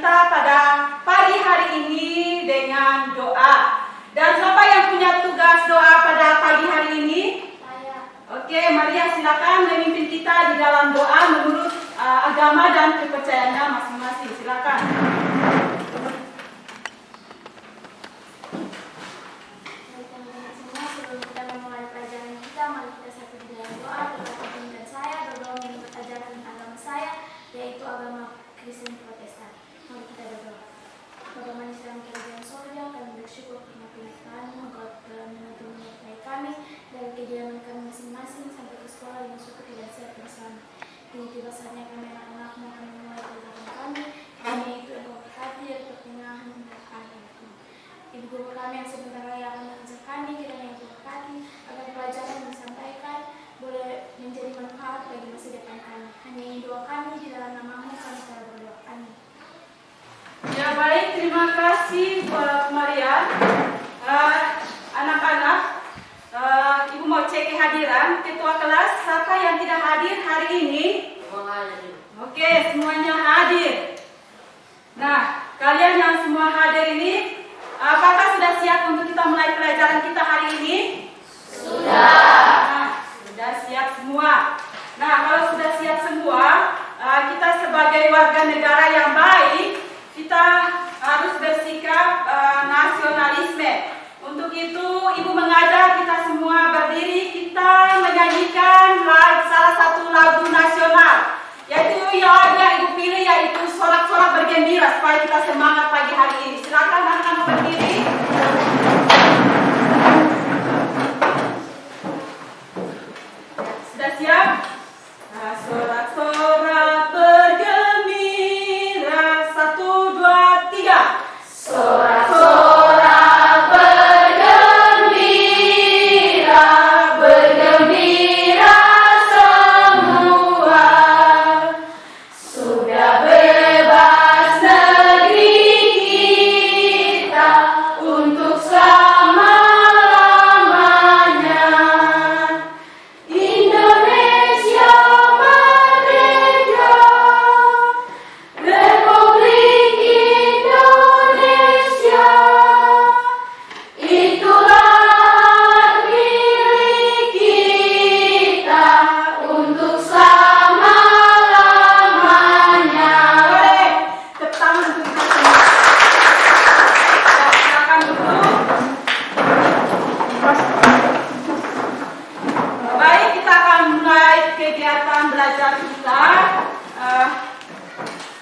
kita pada pagi hari ini dengan doa. Dan siapa yang punya tugas doa pada pagi hari ini? Saya. Oke, Maria silakan memimpin kita di dalam doa menurut agama dan kepercayaannya masing-masing. Silakan. Baik teman-teman semua, sebelum kita memulai pelajaran kita, mari kita satu di dalam doa. Berkata dan saya berdoa menurut ajaran agama saya, yaitu agama Kristen Protestan. Mari kita berdoa. Bapa manis dalam kerajaan sorga, kami bersyukur karena pilihan-Mu, Engkau telah menyertai kami dari kediaman kami masing-masing sampai ke sekolah yang syukur dan sehat bersama. Ini tiba saatnya kami anak-anak-Mu akan memulai pelajaran kami. Kami itu Engkau berkati dari pertengahan hingga akhir. Ibu guru kami yang sebentar lagi akan mengajar kami, kiranya Engkau berkati agar pelajaran yang disampaikan boleh menjadi manfaat bagi masa depan kami. Hanya ini doa kami di dalam nama-Mu kami telah berdoa. Amin. Ya baik, terima kasih buat Maria. Anak-anak, Ibu mau cek kehadiran ketua kelas. Siapa yang tidak hadir hari ini? Oke, semuanya hadir. Nah, kalian yang semua hadir ini, apakah sudah siap untuk kita mulai pelajaran kita hari ini? Sudah. Nah, sudah siap semua. Nah, kalau sudah siap semua, kita sebagai warga negara yang baik, kita harus bersikap nasionalisme. Untuk itu, Ibu mengajak kita semua berdiri, kita menyanyikan salah satu lagu nasional, yaitu yang Ibu pilih, yaitu Sorak-Sorak Bergembira, supaya kita semangat pagi hari ini. Silakan anak-anak berdiri. Sudah siap? Sorak-sorak bergembira, 1, 2, 3. Sorak-sorak bergembira, bergembira semua. Sudah bebas negeri kita untuk selama-lamanya. Indonesia merdeka, Republik Indonesia, itulah hak milik kita untuk selama-lamanya. Boleh, tepuk tangan untuk kita semua. Ya, silakan duduk. Baik, kita akan mulai kegiatan belajar kita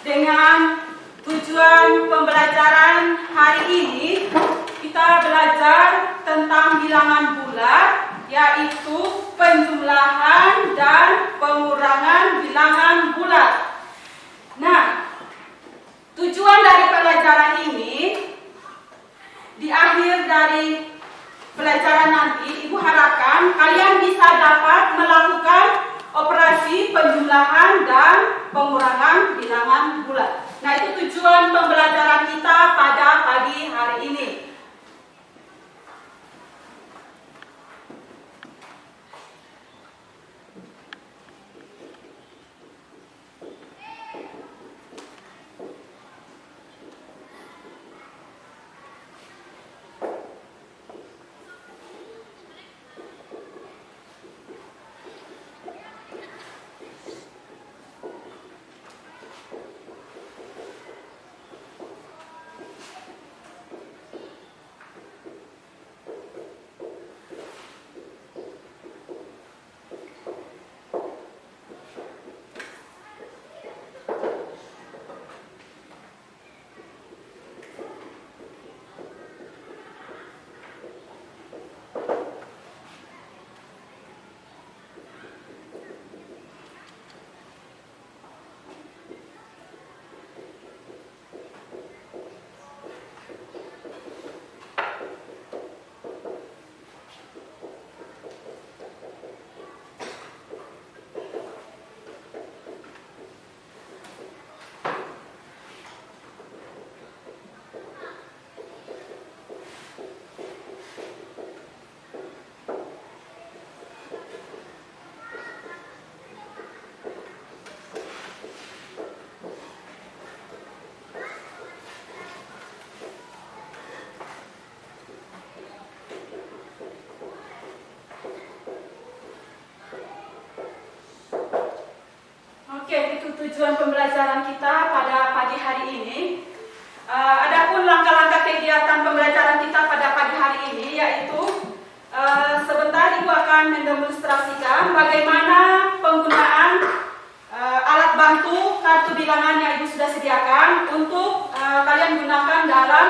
dengan tujuan pembelajaran hari ini. Kita belajar tentang bilangan bulat, yaitu penjumlahan dan pengurangan bilangan bulat. Nah, tujuan dari pelajaran ini, di akhir dari pelajaran nanti, Ibu harapkan kalian bisa dapat melakukan operasi penjumlahan dan pengurangan bilangan bulat. Nah, itu tujuan pembelajaran kita pada pagi hari ini. itu tujuan pembelajaran kita pada pagi hari ini. Adapun langkah-langkah kegiatan pembelajaran kita pada pagi hari ini yaitu sebentar Ibu akan mendemonstrasikan bagaimana penggunaan alat bantu kartu bilangan yang Ibu sudah sediakan untuk kalian gunakan dalam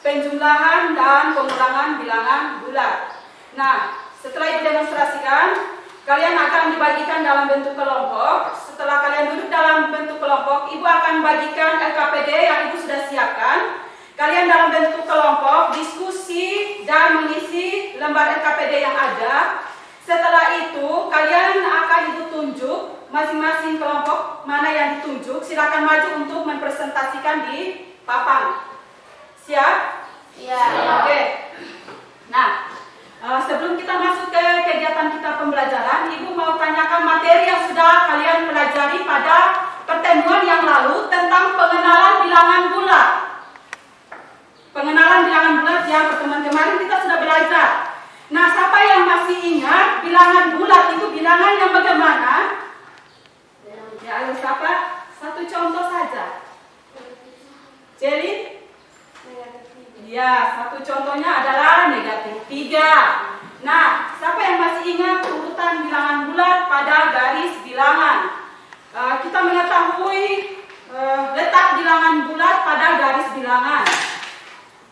penjumlahan dan pengurangan bilangan bulat. Nah, setelah Ibu demonstrasikan, kalian akan dibagikan dalam bentuk kelompok. Setelah kalian duduk dalam bentuk kelompok, Ibu akan bagikan LKPD yang Ibu sudah siapkan. Kalian dalam bentuk kelompok diskusi dan mengisi lembar LKPD yang ada. Setelah itu, kalian akan Ibu tunjuk masing-masing kelompok mana yang ditunjuk. Silakan maju untuk mempresentasikan di papan. Siap? Iya. Oke. Nah, sebelum kita masuk ke kegiatan kita pembelajaran, Ibu mau tanyakan materi yang sudah kalian pelajari pada pertemuan yang lalu tentang pengenalan bilangan bulat. Pengenalan bilangan bulat yang pertemuan kemarin kita sudah belajar. Nah, siapa yang masih ingat bilangan bulat itu bilangan yang bagaimana? Ya, ayo siapa? Satu contoh saja. Jelly? Ya, satu contohnya adalah negatif 3. Nah, siapa yang masih ingat urutan bilangan bulat pada garis bilangan? Kita mengetahui letak bilangan bulat pada garis bilangan.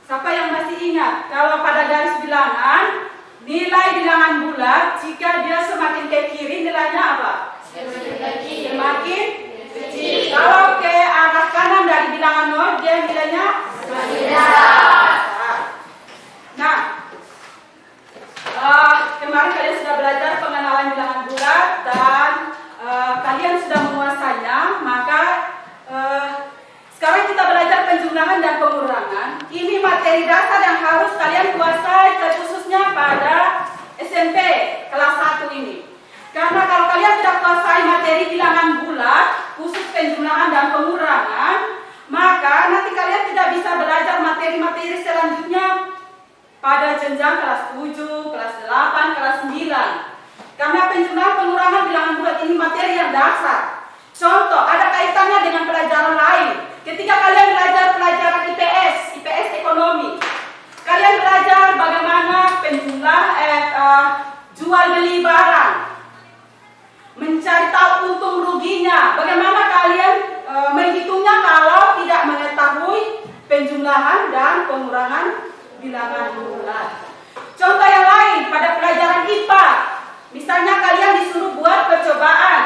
Siapa yang masih ingat? Kalau pada garis bilangan, nilai bilangan bulat jika dia semakin ke kiri nilainya apa? Semakin kecil. Kalau ke arah kanan dari bilangan 0, dia nilainya semakin besar. Nah, kemarin kalian sudah belajar pengenalan bilangan bulat dan kalian sudah menguasainya. Maka sekarang kita belajar penjumlahan dan pengurangan. Ini materi dasar yang harus kalian kuasai, khususnya pada SMP kelas 1 ini. Karena kalau kalian tidak kuasai materi bilangan bulat, khusus penjumlahan dan pengurangan, maka nanti kalian tidak bisa belajar materi-materi selanjutnya pada jenjang kelas 7, kelas 8, kelas 9. Karena penjumlahan pengurangan bilangan bulat ini materi yang dasar. Contoh, ada kaitannya dengan pelajaran lain. Ketika kalian belajar pelajaran IPS ekonomi, kalian belajar bagaimana jual beli barang, mencari tahu untung ruginya, bagaimana kalian menghitungnya kalau tidak mengetahui penjumlahan dan pengurangan bilangan bulat. Contoh yang lain pada pelajaran IPA, misalnya kalian disuruh buat percobaan.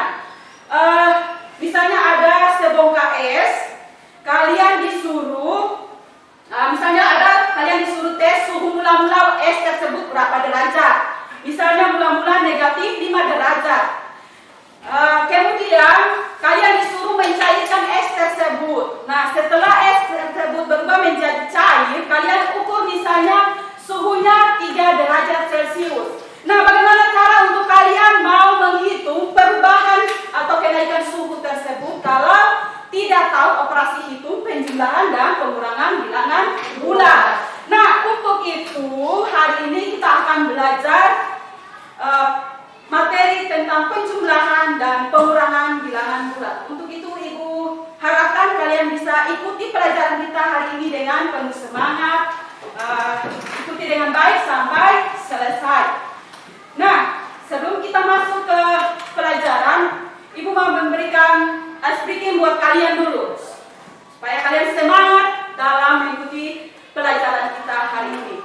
Misalnya ada sebongkah es, kalian disuruh, kalian disuruh tes suhu mula-mula es tersebut berapa derajat. Misalnya mula-mula negatif 5 derajat. Kemudian kalian disuruh mencairkan es tersebut. Nah, setelah es tersebut berubah menjadi cair, kalian ukur misalnya suhunya 3 derajat Celcius. Nah, bagaimana cara untuk kalian mau menghitung perubahan atau kenaikan suhu tersebut kalau tidak tahu operasi hitung penjumlahan dan pengurangan bilangan bulat? Nah, untuk itu hari ini kita akan belajar materi tentang penjumlahan dan pengurangan bilangan bulat. Untuk itu Ibu harapkan kalian bisa ikuti pelajaran kita hari ini dengan penuh semangat, ikuti dengan baik sampai selesai. Nah, sebelum kita masuk ke pelajaran, Ibu mau memberikan ice breaking buat kalian dulu, supaya kalian semangat dalam mengikuti pelajaran kita hari ini.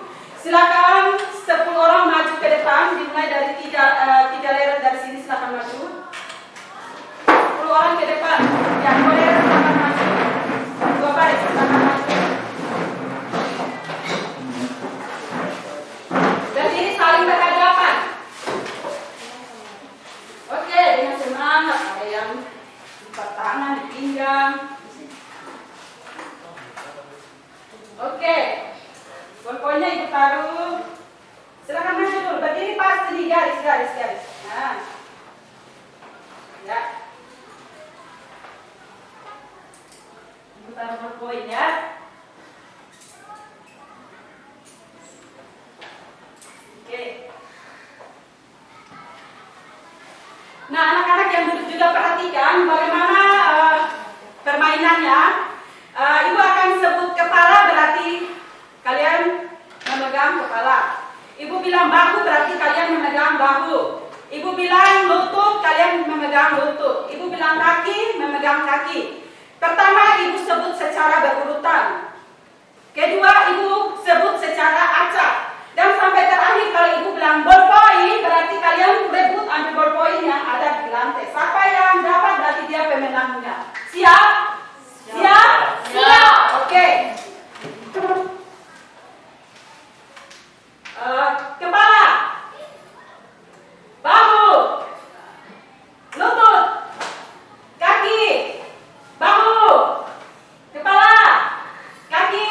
Silakan 10 orang maju ke depan, dimulai dari 3 leret dari sini, silakan maju. 10 orang ke depan, ya 2 leret silakan maju, 2 baris silakan maju. Berdiri saling berhadapan. Oke, dengan semangat. Ada yang lipat tangan di pinggang. Oke. Pokoknya Ibu taruh. Silakan maju dulu. Berdiri pasti di garis. Nah. Ya. Ibu taruh berpoin ya. Oke. Nah, anak-anak yang duduk juga perhatikan bagaimana permainannya. Ibu akan sebut kepala, berarti kalian memegang kepala. Ibu bilang bahu, berarti kalian memegang bahu. Ibu bilang lutut, kalian memegang lutut. Ibu bilang kaki, memegang kaki. Pertama, ibu sebut secara berurutan. Kedua, ibu sebut secara acak. Dan sampai terakhir, kalau ibu bilang ballpoint, berarti kalian rebut ambil ballpoint yang ada di lantai. Siapa yang dapat, berarti dia pemenangnya. Siap? Siap? Siap. Oke. Kepala, bahu, lutut, kaki, bahu, kepala, kaki,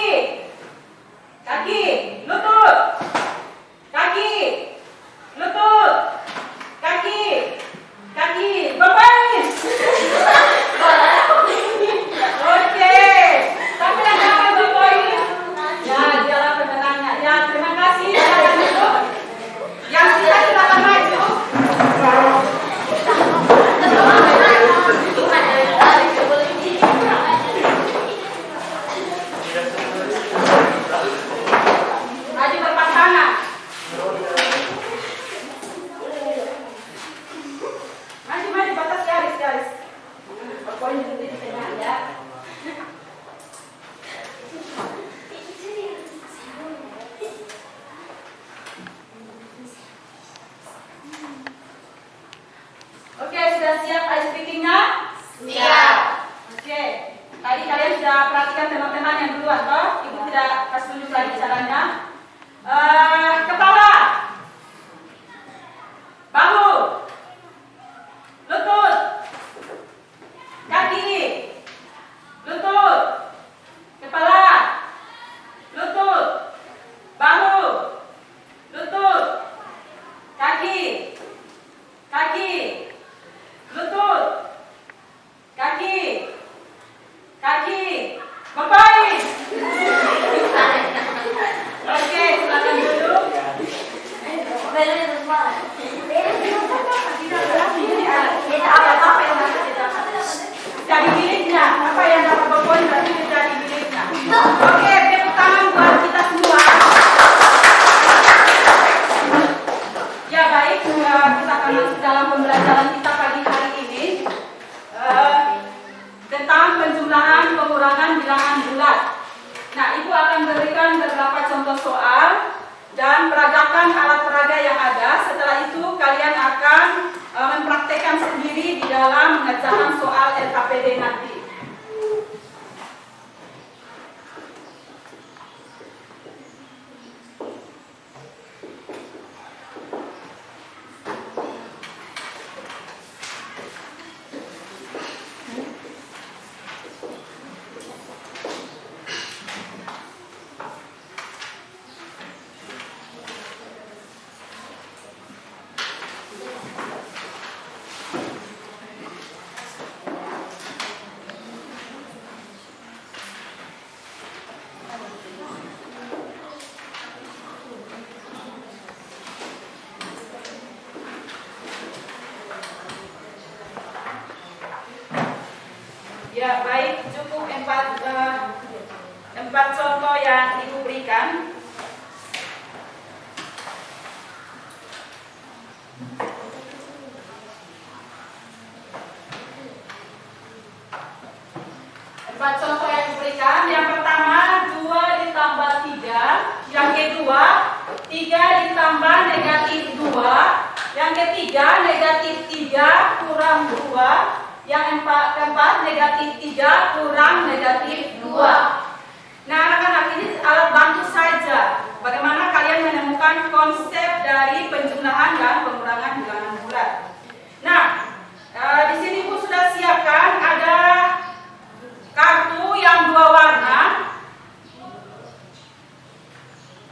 kaki, lutut, kaki, lutut, kaki, kaki, ballpoint. Oke, tapi yang dapat ballpoint, ya dialah pemenangnya. Ya, terima kasih. Silakan duduk. Yang sisa silakan maju. Maju berpasangan. Maju, batas garis. Pokoknya duduk di tengah ya. Oke, sudah siap ice speaking-nya? Siap. Oke, tadi kalian sudah perhatikan teman-teman yang duluan, toh? Ibu tidak kasih tunjuk lagi caranya. Kepala, bahu, lutut, kaki, lutut, kepala, lutut, bahu, lutut, kaki, lutut, kaki, ballpoint. Oke, silakan duduk. Jadi miliknya, apa yang dapat ballpoint berarti menjadi miliknya. Oke, tepuk tangan buat kita semua. Ya baik, kita akan masuk dalam pembelajaran kita pagi hari ini tentang penjumlahan pengurangan bilangan bulat. Nah, ibu akan berikan beberapa contoh soal dan peragakan alat peraga yang ada. Setelah itu kalian akan mempraktekkan sendiri di dalam mengerjakan soal LKPD nanti. Ya baik, cukup empat contoh yang ibu berikan. Empat contoh yang diberikan. Yang pertama 2 ditambah 3. Yang kedua 3 ditambah negatif 2. Yang ketiga negatif 3 kurang 2. Yang keempat negatif 3 kurang negatif 2. Nah anak-anak, ini alat bantu saja bagaimana kalian menemukan konsep dari penjumlahan dan pengurangan bilangan bulat. Nah di sini ibu sudah siapkan ada kartu yang 2 warna.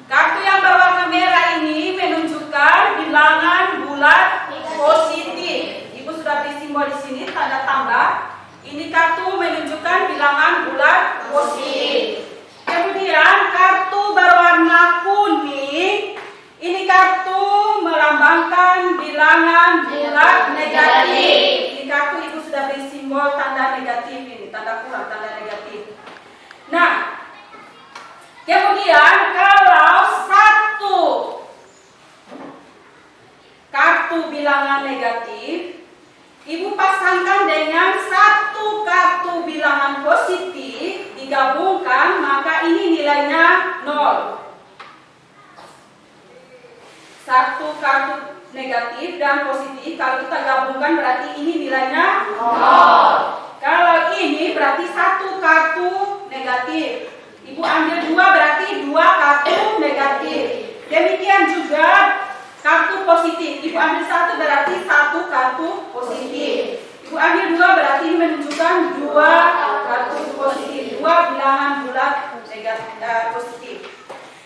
Kartu yang berwarna merah ini menunjukkan bilangan bulat positif. Ibu sudah beri simbol di sini tanda tambah. Ini kartu menunjukkan bilangan bulat positif. Kemudian kartu berwarna kuning, ini kartu melambangkan bilangan bulat negatif. Ini kartu ibu sudah beri simbol tanda negatif ini, tanda kurang, tanda bilangan negatif, Ibu pasangkan dengan satu kartu bilangan positif digabungkan, maka ini nilainya 0. Satu kartu negatif dan positif, kalau kita gabungkan berarti ini nilainya 0. Kalau ini berarti satu kartu negatif. Ibu ambil 2 berarti 2 kartu negatif. Demikian juga kartu positif. Ibu ambil 1 berarti 1 kartu positif. Ibu ambil 2 berarti ini menunjukkan 2 kartu positif. 2 bilangan bulat negatif positif.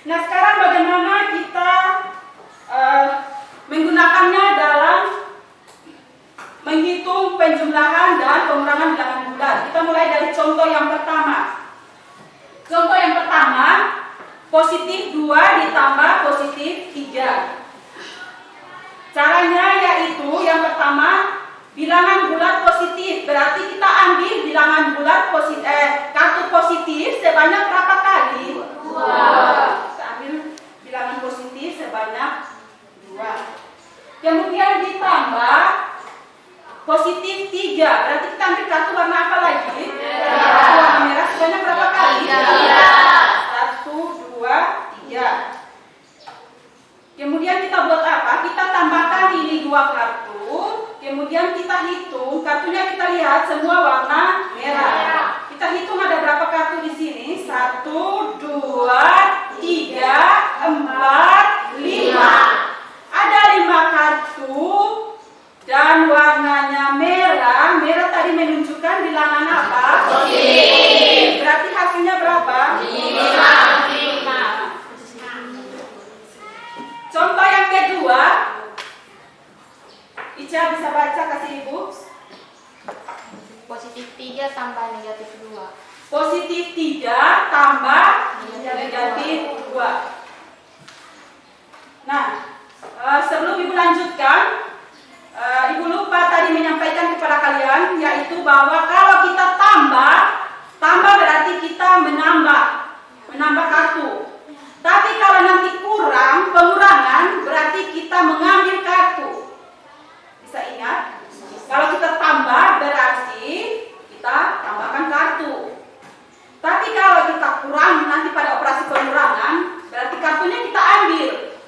Nah, sekarang bagaimana kita menggunakannya dalam menghitung penjumlahan dan pengurangan bilangan bulat. Kita mulai dari contoh yang pertama. Contoh yang pertama, positif 2 ditambah positif 3. Caranya yaitu yang pertama, bilangan bulat positif. Berarti kita ambil bilangan bulat kartu positif sebanyak berapa kali? 2. Kita ambil bilangan positif sebanyak 2. Kemudian ditambah positif 3. Berarti kita ambil kartu warna apa lagi? Warna merah sebanyak berapa kali? 1, 2, 3. Kemudian kita buat apa? Kita tambahkan ini 2 kartu. Kemudian kita hitung. Kartunya kita lihat semua warna merah. Kita hitung ada berapa kartu di sini? 1, 2, 3, 4, 5. Ada 5 kartu dan warnanya merah. Merah tadi menunjukkan bilangan apa? Positif. Berarti hasilnya berapa? 5. Contoh yang kedua, Ica bisa baca, kasih Ibu. Positif 3 tambah negatif 2. Positif 3 tambah negatif 2. Nah, sebelum Ibu lanjutkan, Ibu lupa tadi menyampaikan kepada kalian, yaitu bahwa kalau kita tambah berarti kita menambah kartu. Tapi kalau nanti pengurangan berarti kita mengambil kartu. Bisa ingat? Kalau kita tambah berarti kita tambahkan kartu. Tapi kalau kita kurang nanti pada operasi pengurangan berarti kartunya kita ambil.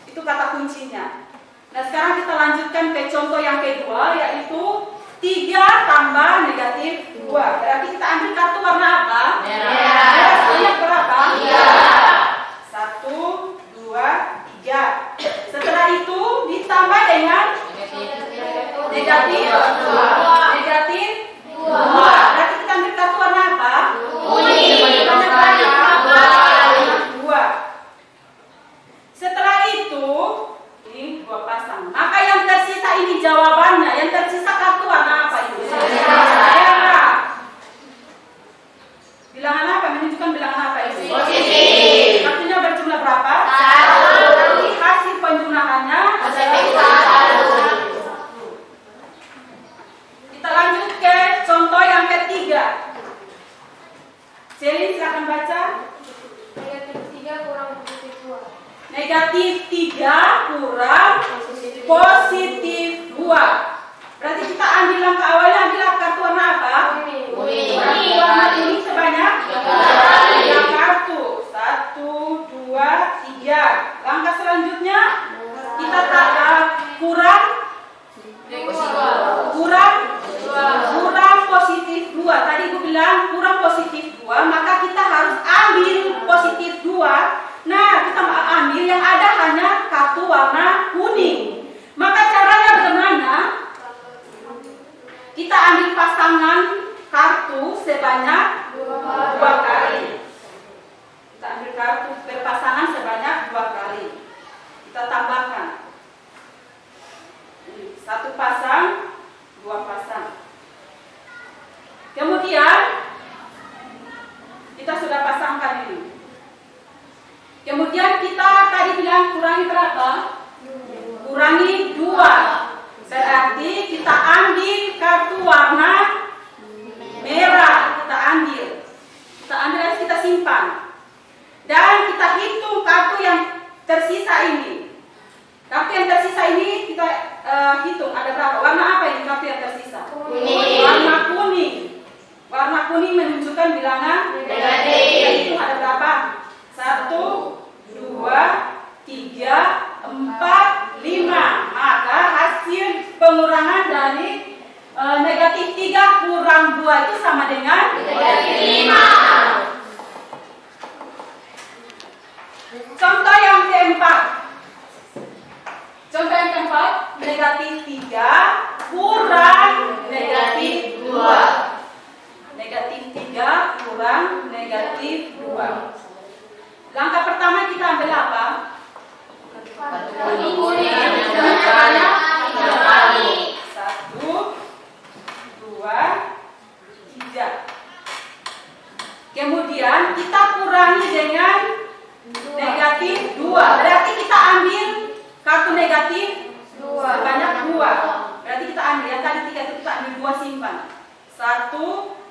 Itu kata kuncinya. Nah, sekarang kita lanjutkan ke contoh yang kedua, yaitu 3 tambah negatif 2. Berarti kita ambil kartu warna apa? Merah. Sebanyak berapa? 1, 2, 3. Setelah itu ditambah dengan negatif 2. Negatif 2. Berarti kita ambil kartu warna apa? Kuning. Sebanyak berapa? 2. Setelah itu ini 2 pasang. Maka yang tersisa ini jawabannya. Yang tersisa kartu warna apa itu? Merah. Bilangan apa? Menunjukkan bilangan apa itu? Positif. Kartunya berjumlah berapa? 1. Berarti hasil penjumlahannya Positif 1. Kita lanjut ke contoh yang ketiga. Celin silakan baca. Negatif 3 kurang positif 2. Negatif 3 kurang positif 2. Berarti kita ambil langkah awalnya, ambil kartu warna apa? Kuning. Kartu warna kuning sebanyak 3 kartu. 1, 2, 3. Langkah selanjutnya kita kurang positif 2. Tadi Ibu bilang kurang positif 2, maka kita harus ambil positif 2. Nah, kita ambil yang ada hanya kartu warna kuning. Maka caranya bagaimana? Kita ambil pasangan kartu sebanyak 2 kali. Kita ambil kartu berpasangan sebanyak 2 kali. Kita tambahkan. 1 pasang, 2 pasang. Kemudian kita sudah pasangkan ini. Kemudian kita tadi bilang kurangi berapa? Kurangi 2. Berarti kita ambil kartu warna merah. Kita ambil, kita simpan. Dan kita hitung menunjukkan bilangan negatif. Itu ada berapa? 1, 2, 3, 4, 5. Maka hasil pengurangan dari negatif 3 kurang 2 itu sama dengan negatif 5. Contoh yang keempat. Contoh yang keempat, negatif 3 kurang negatif 2. Negatif 3 kurang negatif 2. Langkah pertama kita ambil apa? Kuning. 1, 2, 3. Kemudian kita kurangi dengan negatif 2. Berarti kita ambil kartu negatif 2 sebanyak 2. Berarti kita ambil yang tadi 3 itu kita ambil 2 simpan. 1,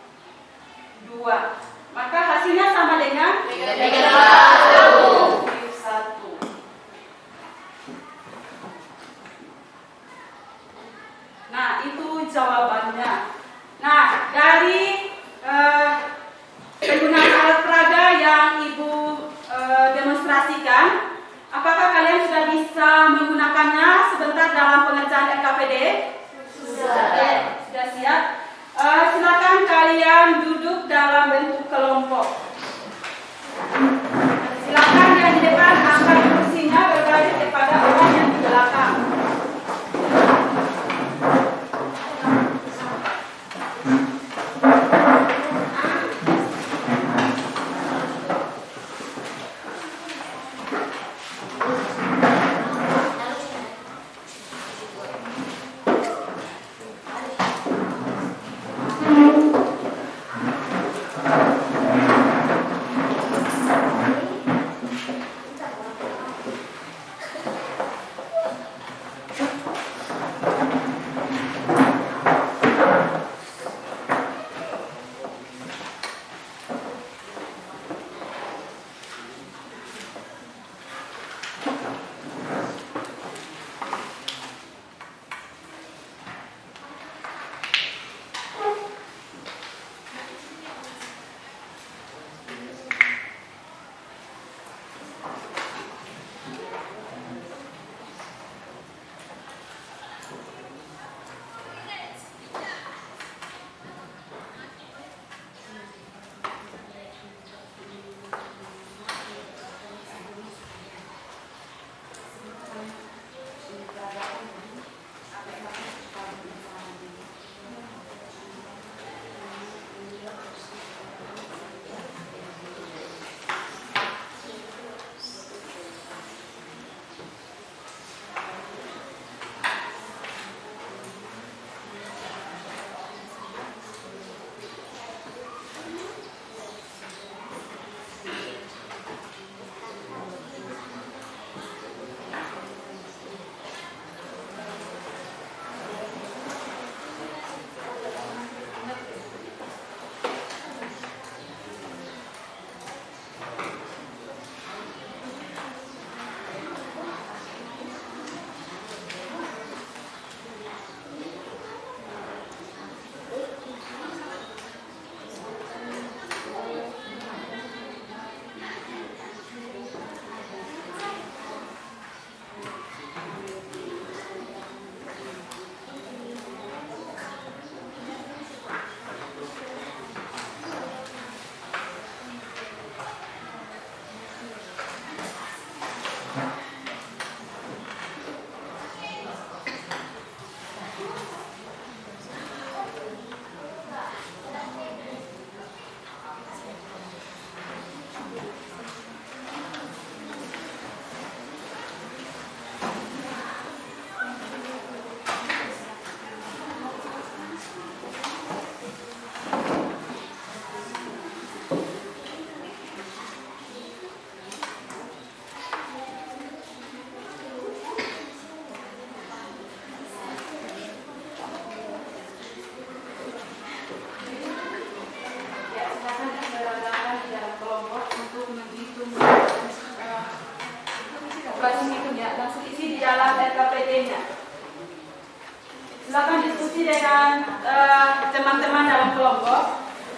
2. Maka hasilnya sama dengan negatif 1. Nah, itu jawabannya. Nah, dari penggunaan alat peraga yang Ibu demonstrasikan, apakah kalian sudah bisa menggunakannya sebentar dalam pengerjaan LKPD? Sudah siap? Silakan kalian duduk dalam bentuk kelompok. Silakan yang di depan angkat kursinya berbalik kepada orang yang di belakang.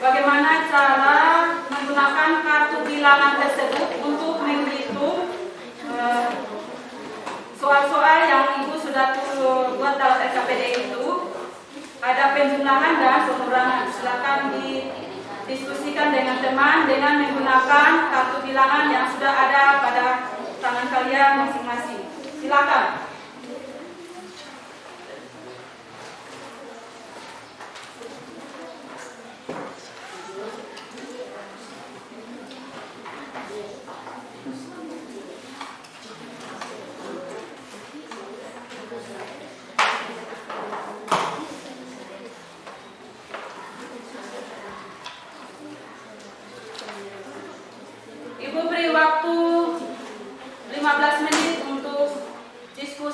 bagaimana cara menggunakan kartu bilangan tersebut untuk menghitung soal-soal yang Ibu sudah buat dalam SKPD itu. Ada penjumlahan dan pengurangan. Silakan didiskusikan dengan teman dengan menggunakan kartu bilangan yang sudah ada pada tangan kalian masing-masing. Silakan. Ibu beri waktu 15 menit untuk diskusi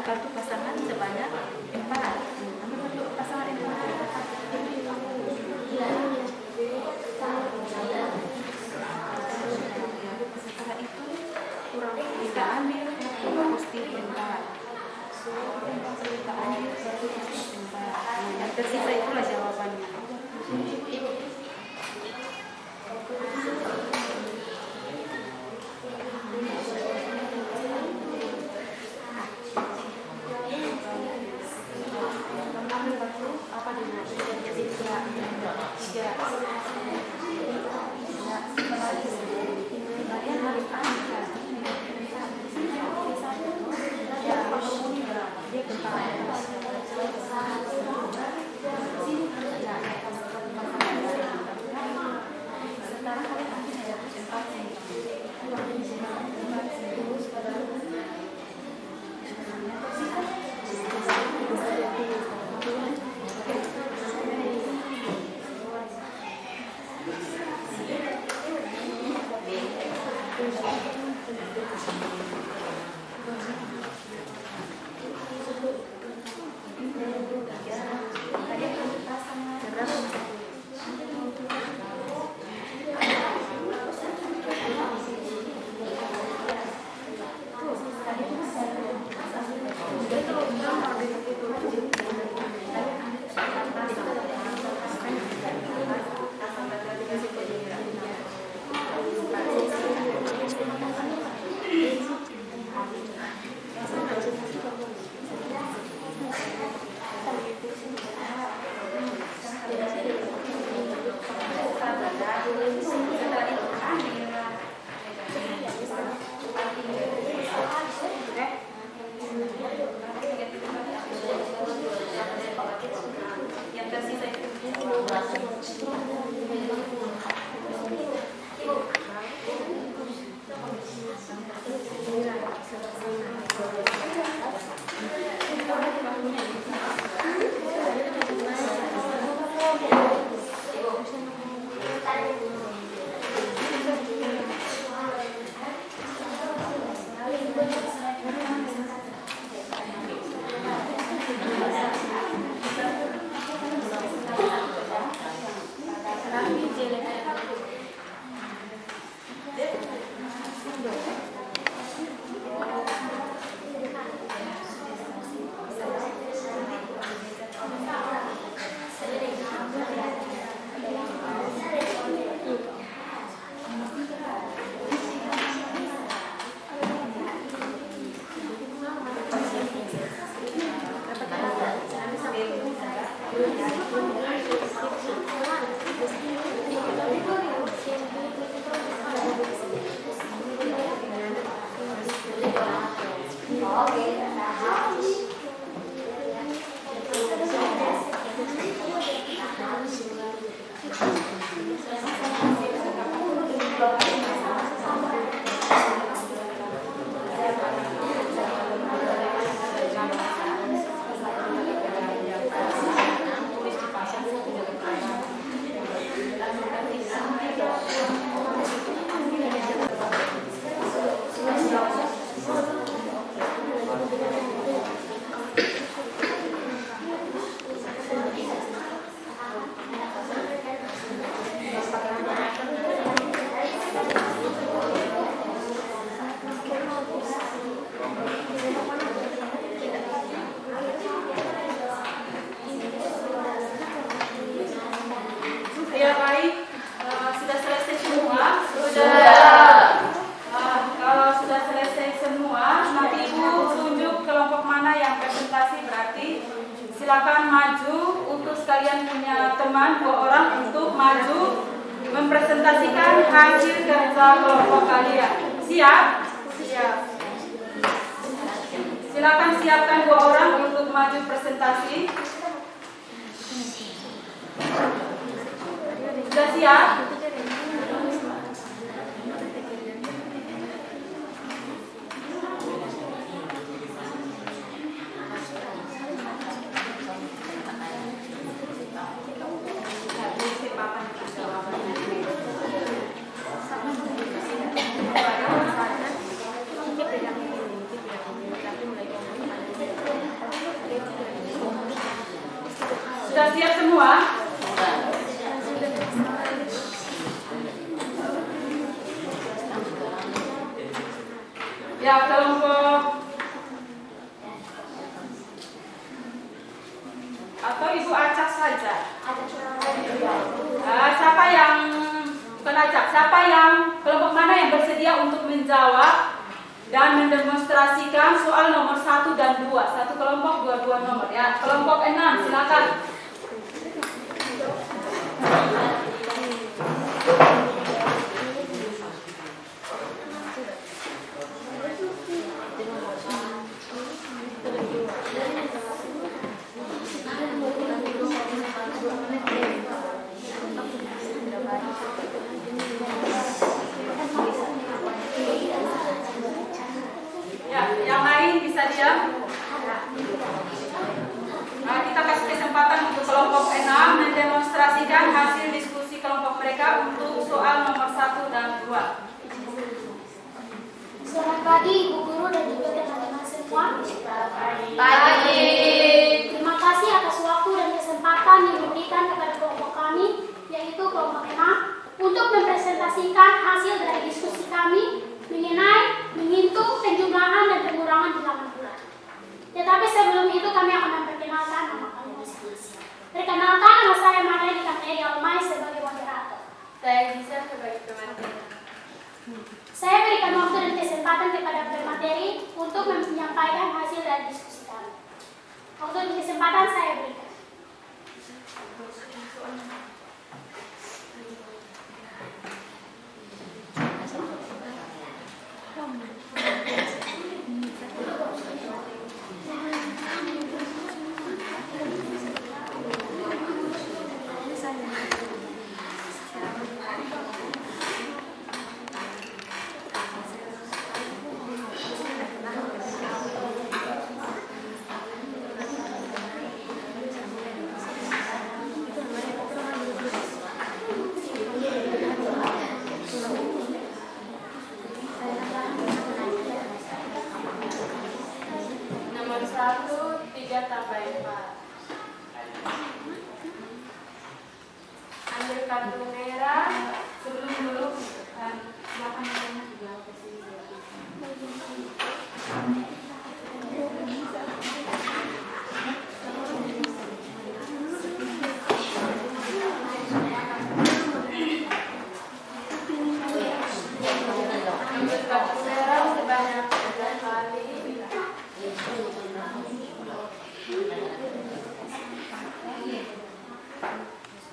Kartu pasangan sebanyak 4. Ambil kartu pasangan 4. Setelah itu kita ambil positif 4. Kita ambil kartu positif 4. Yang tersisa itulah jawabannya. teman-teman 2 orang untuk maju mempresentasikan hasil kerja kelompok kalian. Siap? Siap. Silakan siapkan 2 orang untuk maju presentasi. Sudah siap? Sudah siap semua? Ya, kelompok atau Ibu acak saja. Siapa yang bukan acak? Siapa yang kelompok mana yang bersedia untuk menjawab dan mendemonstrasikan soal nomor 1 dan 2? Satu kelompok, dua nomor ya. Kelompok 6, silakan. Ya, yang lain bisa diam. Nah, kita kasih kesempatan untuk kelompok 6 mendemonstrasikan hasil diskusi kelompok mereka untuk soal nomor 1 dan 2. Selamat pagi Ibu Guru dan juga teman-teman semua. Pagi. Terima kasih atas waktu dan kesempatan yang diberikan kepada kelompok kami, yaitu kelompok 6, untuk mempresentasikan hasil dari diskusi kami mengenai menghitung penjumlahan dan pengurangan bilangan bulan. Tetapi sebelum itu kami akan memperkenalkan nama kami masing-masing. Perkenalkan, nama saya Marlene Kameri Almai sebagai moderator. Saya bisa sebagai pemateri. Saya berikan waktu dan kesempatan kepada pemateri untuk menyampaikan hasil dari diskusi kami. Waktu dan kesempatan saya berikan. Nomor 1, 3 tambah 4. Ambil kartu merah. Sebelum dulu, silakan ditanya juga ke sini. Ambil kartu merah sebanyak 3 kali.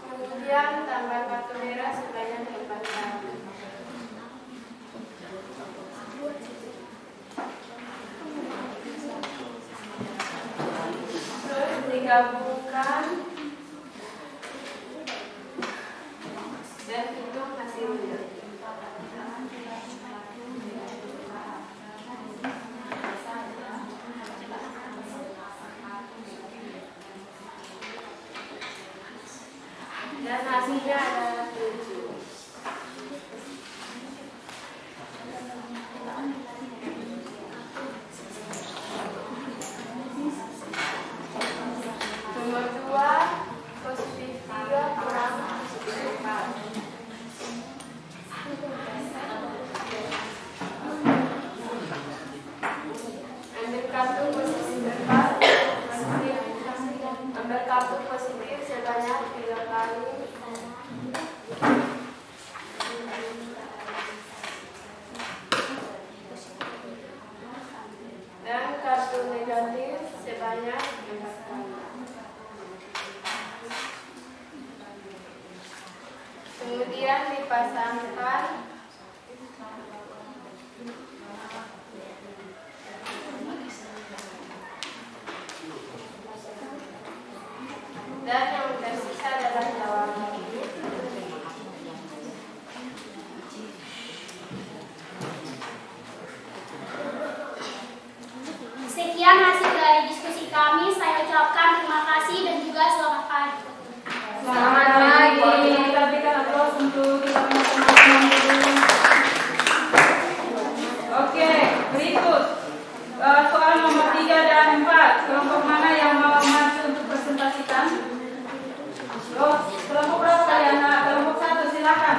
Kemudian tambah kartu merah sebanyak 4 kali. Terus digabungkan dan hitung hasilnya. Dan hasilnya adalah 7. Nomor 2, positif 3 kurang positif 4. Ambil kartu positif 4, ambil kartu positif sebanyak 3 kali. dipasangkan dan yang tersisa adalah jawaban. Sekian hasil dari diskusi kami. Saya ucapkan terima kasih dan juga selamat pagi. Selamat pagi. Kita berikan aplaus untuk kita teman-teman dulu. Oke, berikut soal nomor 3 dan 4. Kelompok mana yang mau maju untuk presentasikan? Oh, kelompok berapa kalian? Nah, kelompok 1 silakan.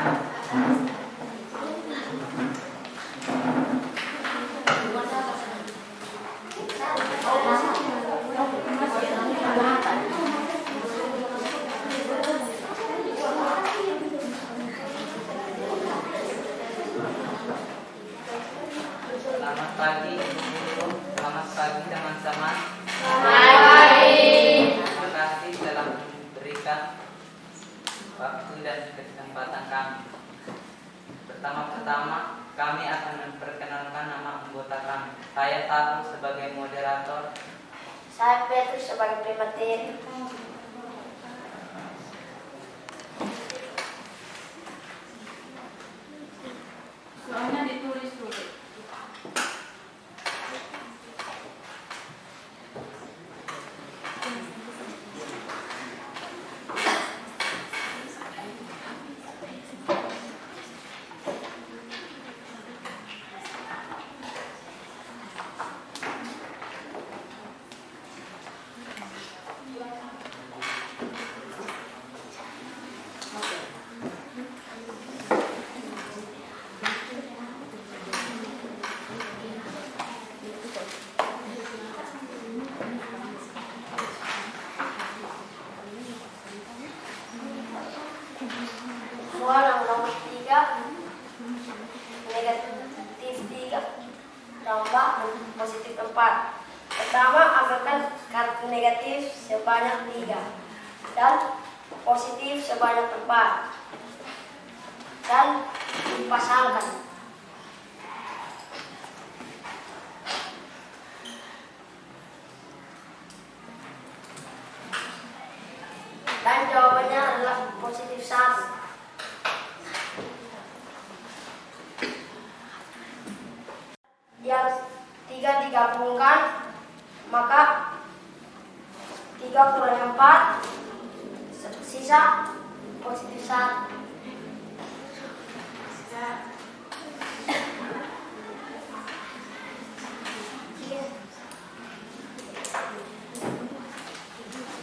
Selamat pagi, selamat pagi teman-teman. Terima kasih telah memberikan waktu dan kesempatan kami. Pertama-tama kami akan memperkenalkan nama anggota kami. Saya Tahu sebagai moderator. Saya Petrus sebagai pemateri. Soalnya ditulis dulu. Soal nomor 3, negatif 3 tambah positif 4. Pertama, ambilkan kartu negatif sebanyak 3 dan positif sebanyak 4 dan dipasangkan. Dan jawabannya adalah positif 1. Yang 3 digabungkan, maka 3 kurang 4 sisa positif 1.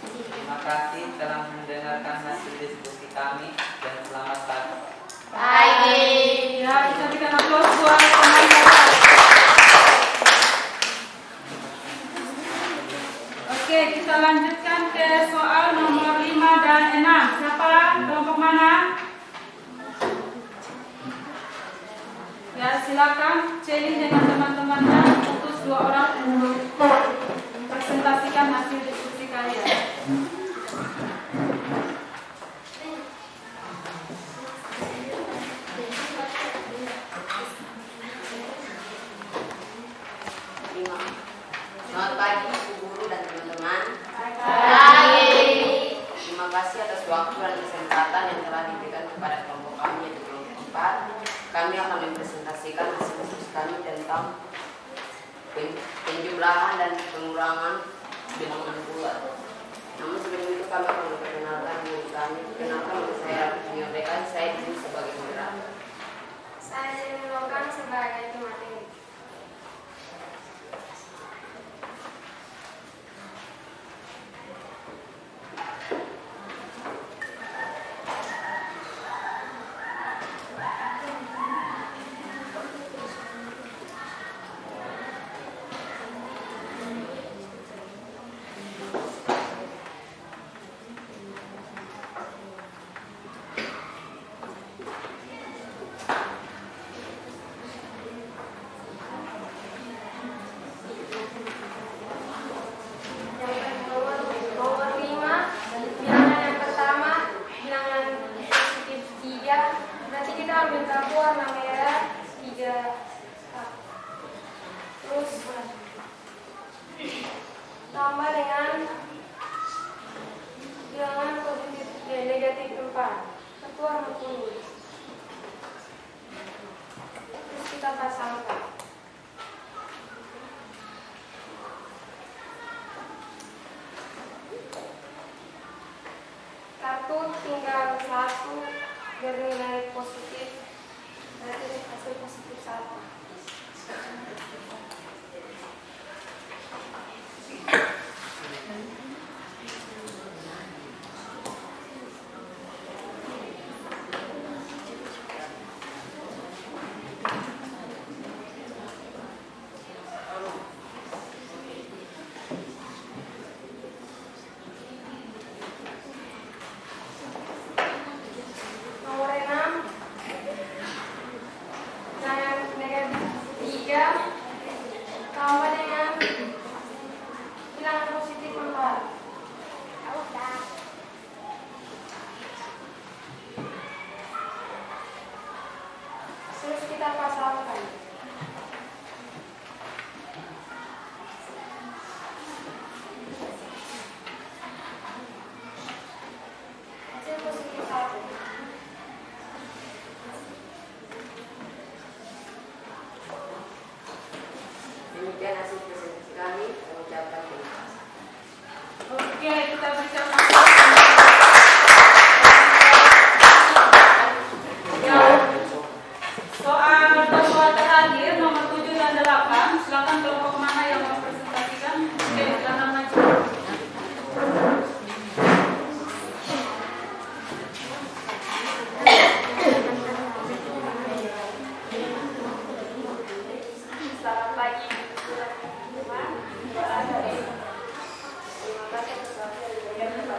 Terima kasih telah mendengarkan hasil diskusi kami dan selamat pagi. Ya, kita berikan aplaus buat teman-teman. Oke, kita lanjutkan ke soal nomor 5 dan 6. Siapa? Kelompok mana? Ya, silakan challenge dengan teman-temannya, utus 2 orang untuk presentasikan hasil diskusi kalian. Selamat pagi Ibu Guru dan teman-teman. Terima kasih atas waktu dan kesempatan yang telah diberikan kepada kelompok kami yaitu kelompok 4. Kami akan mempresentasikan hasil diskusi kami tentang penjumlahan dan pengurangan bilangan bulat. Namun sebelum itu kami akan memperkenalkan diri kami. Perkenalkan saya menyampaikan saya di sini sebagai moderator. Saya Sinilokan sebagai pemateri. bilangan positif dan negatif 4. Satu warna kuning. Terus kita pasangkan. Kartu tinggal 1 bernilai positif, berarti hasil positif 1. Nomor 6, dengan negatif 3 tambah dengan bilangan positif 4. Terus kita pasangkan. Hasil positif 1. Demikian hasil presentasi kami. Kami ucapkan terima kasih. Oke, kita berikan soal terakhir nomor 7 dan 8. Silakan kelompok mana yang mau presentasikan? Oke, silakan maju. Selamat pagi. Terima kasih atas waktu yang diberikan.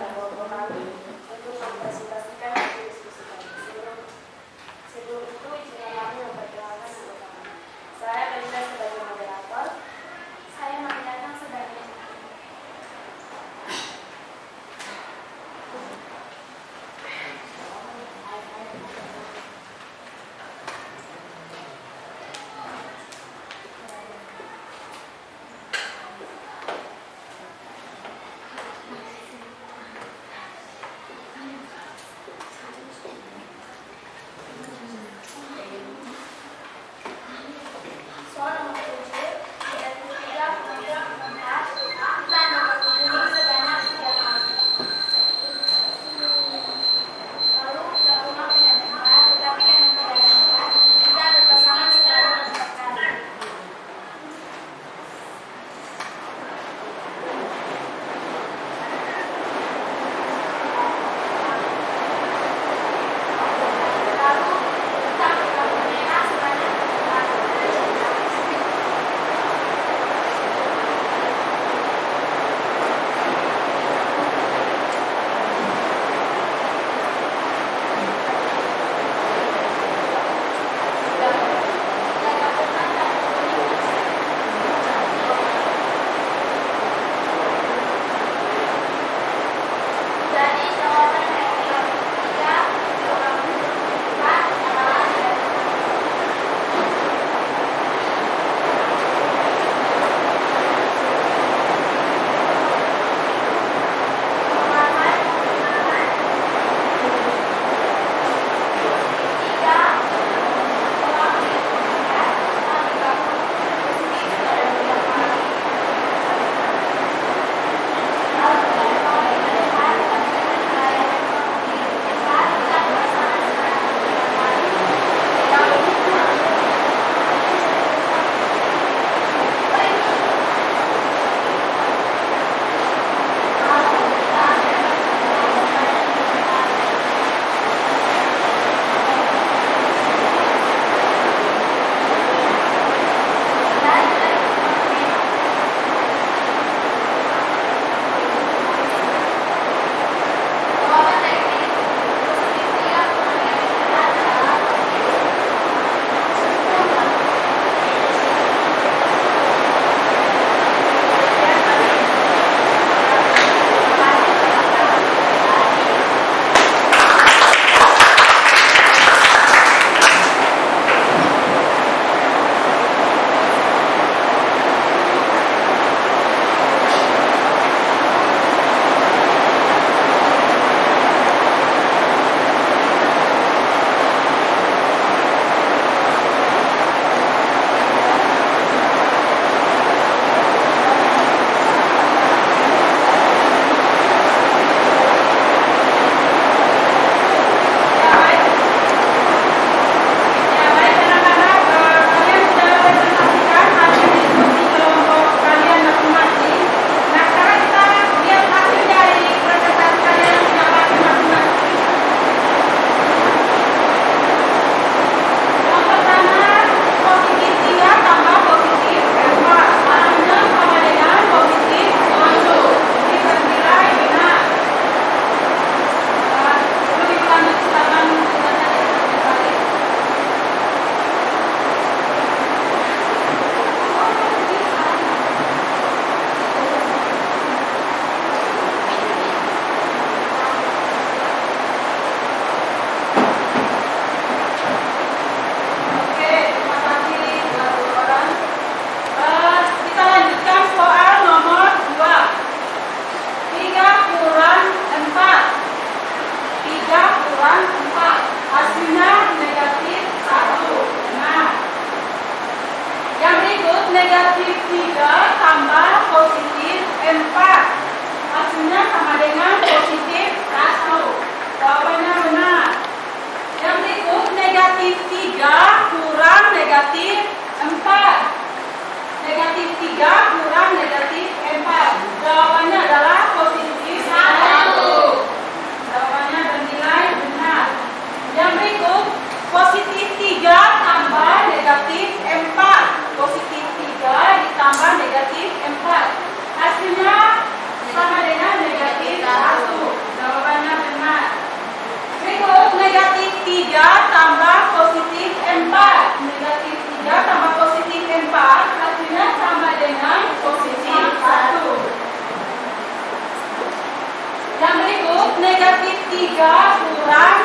negatif 3 kurang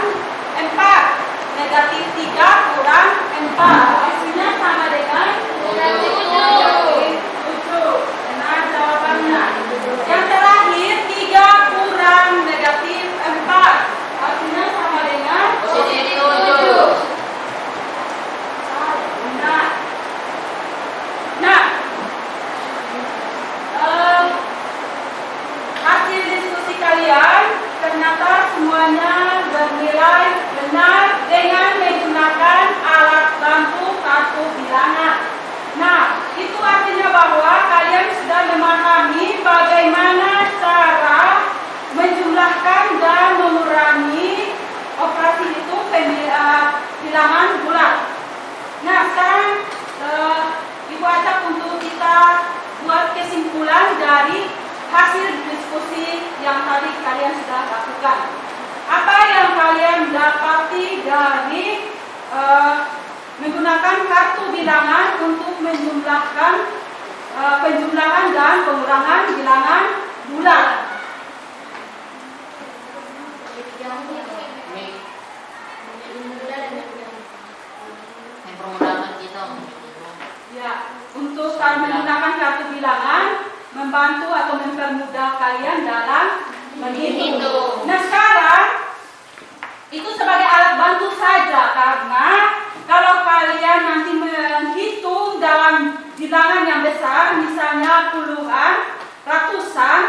4. Negatif 3 kurang 4. Hasilnya sama dengan negatif 7. Benar jawabannya. Yang terakhir 3 kurang negatif 4. Hasilnya sama dengan positif 7. Benar. Nah, hasil diskusi kalian ternyata semuanya bernilai benar dengan menggunakan alat bantu kartu bilangan. Nah, itu artinya bahwa kalian sudah memahami bagaimana cara menjumlahkan dan mengurangi operasi hitung bilangan bulat. Nah, sekarang Ibu ajak untuk kita buat kesimpulan dari hasil diskusi yang tadi kalian sudah lakukan. Apa yang kalian dapati dari menggunakan kartu bilangan untuk menjumlahkan penjumlahan dan pengurangan bilangan bulat? Ya, untuk menggunakan kartu bilangan membantu atau mempermudah kalian dalam menghitung. Nah, sekarang itu sebagai alat bantu saja, karena kalau kalian nanti menghitung dalam bilangan yang besar, misalnya puluhan, ratusan,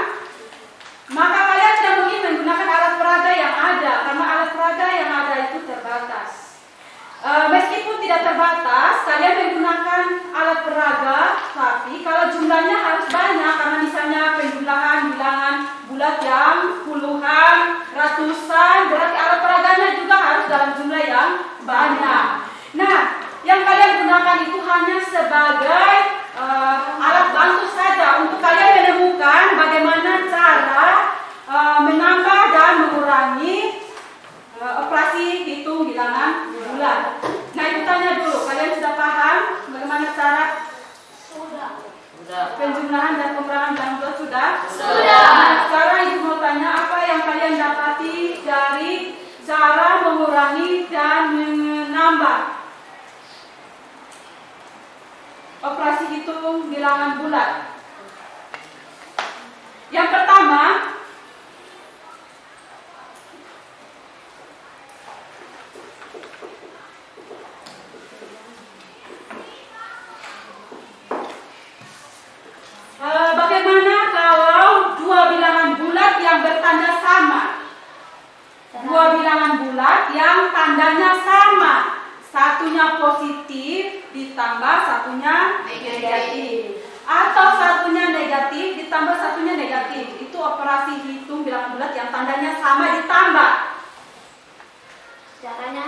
maka kalian tidak mungkin menggunakan alat peraga yang ada, karena alat peraga yang ada itu terbatas. Meskipun tidak terbatas, kalian menggunakan alat peraga, tapi kalau jumlahnya harus banyak, karena misalnya penjumlahan bilangan bulat yang puluhan, ratusan, berarti alat peraganya juga harus dalam jumlah yang banyak. Nah, yang kalian gunakan itu hanya sebagai alat bantu saja untuk kalian menemukan bagaimana cara menambah dan mengurangi operasi hitung bilangan bulat. Nah, itu tanya dulu, kalian sudah paham bagaimana cara penjumlahan dan pengurangan bilangan bulat? Sudah? Nah, sekarang Ibu mau tanya apa yang kalian dapati dari cara mengurangi dan menambah operasi hitung bilangan bulat. Yang pertama, bagaimana kalau dua bilangan bulat yang bertanda sama? Dua bilangan bulat yang tandanya sama. Satunya positif ditambah satunya negatif. Atau satunya negatif ditambah satunya negatif. Itu operasi hitung bilangan bulat yang tandanya sama ditambah. Caranya?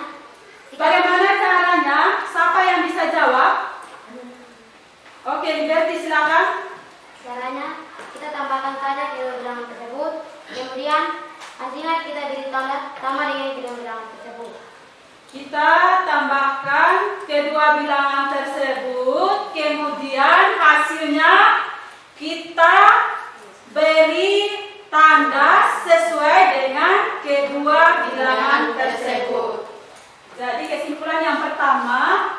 Bagaimana caranya? Siapa yang bisa jawab? Oke, Liberty silakan. Caranya, kita tambahkan saja kedua bilangan tersebut, kemudian hasilnya kita beri tambah dengan kedua bilangan tersebut. Kita tambahkan kedua bilangan tersebut, kemudian hasilnya kita beri tanda sesuai dengan kedua bilangan tersebut. Jadi kesimpulan yang pertama,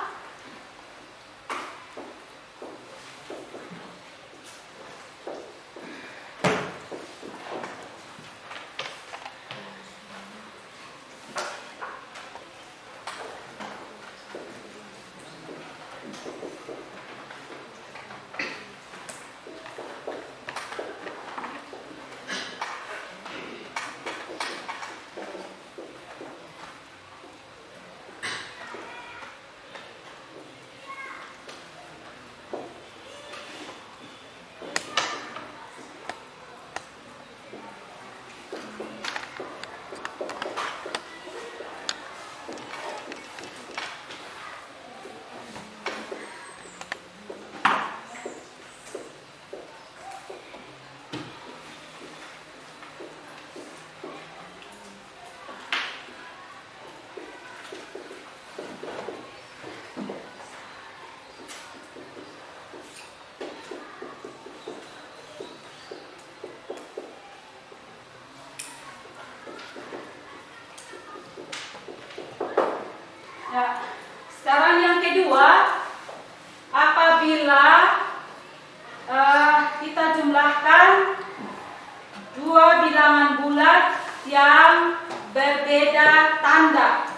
bilangan bulat yang berbeda tanda.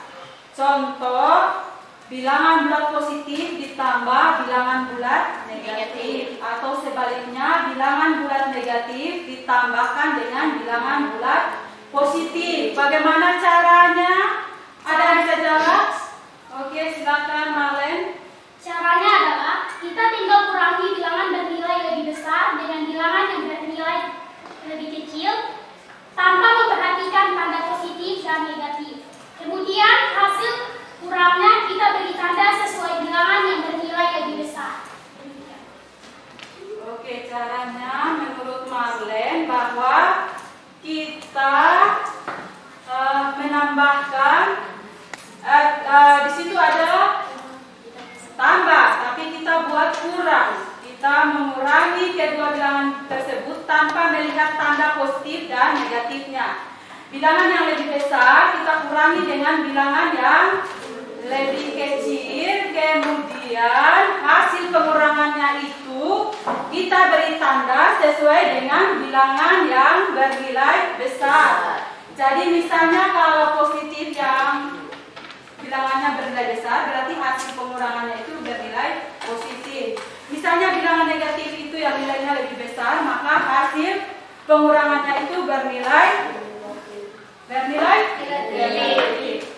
Contoh, bilangan bulat positif ditambah bilangan bulat negatif, atau sebaliknya bilangan bulat negatif ditambahkan dengan bilangan bulat positif. Bagaimana caranya? Ada yang bisa jawab? Oke, silakan Marlen. Caranya adalah kita tinggal kurangi bilangan bernilai lebih besar dengan bilangan yang bernilai lebih kecil tanpa memperhatikan tanda positif dan negatif. Kemudian hasil kurangnya kita beri tanda sesuai bilangan yang bernilai lebih besar. Oke, caranya menurut Marlen bahwa kita menambahkan di situ ada tambah, tapi kita buat kurang. Kita mengurangi kedua bilangan tersebut tanpa melihat tanda positif dan negatifnya. Bilangan yang lebih besar kita kurangi dengan bilangan yang lebih kecil. Kemudian hasil pengurangannya itu kita beri tanda sesuai dengan bilangan yang bernilai besar. Jadi misalnya kalau positif yang bilangannya bernilai besar, berarti hasil pengurangannya itu bernilai positif. Misalnya bilangan negatif itu yang nilainya lebih besar, maka hasil pengurangannya itu bernilai negatif.